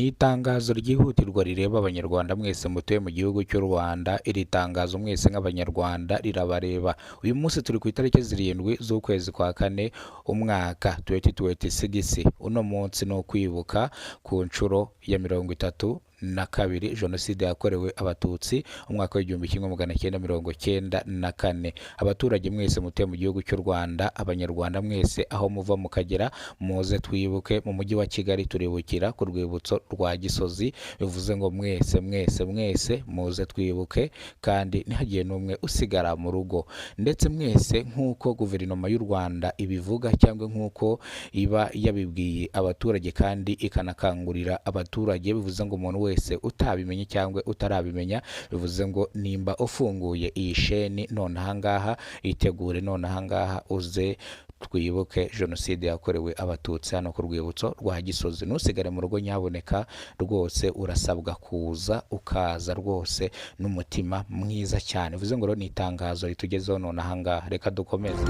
Ni itangazo ryihutirwa rireba abanyarwanda mwese mutuye mu gihugu cy'u Rwanda. Iri tangazo mwese nk'abanyarwanda rirabareba. Uyu munsi turi ku itariki 7 z'ukwezi kwa kane umwaka 2026. Uno munsi no kwibuka ku nshuro ya 32 Jenoside yakorewe Abatutsi umwaka w'1994. Abaturage mwese mutuye mu gihugu cy'u Rwanda, abanyarwanda mwese aho muva mukagera, muze twibuke. Mu mujyi wa Kigali turibukira ku rwibutso rwa Gisozi, bivuze ngo mwese muze twibuke, kandi ntihagiye n'umwe usigara mu rugo. Ndetse mwese nk'uko guverinoma y'u Rwanda ibivuga cyangwa nk'uko iba yabibwiye abaturage kandi ikanakangurira abaturage, bivuze ngo umuntu wese utabimenye cyangwa utarabimenya, bivuze ngo nimba ufunguye iyi sheni none ahangaha, itegure none ahangaha uze twibuke Jenoside yakorewe Abatutsi hano ku rwibutso rwa Gisozi. Ntusigare mu rugo nyaboneka, rwose urasabwa kuza, ukaza rwose n'umutima mwiza cyane. Bivuze ngo rero ni itangazo ritugezeho none ahangaha. Reka dukomeze.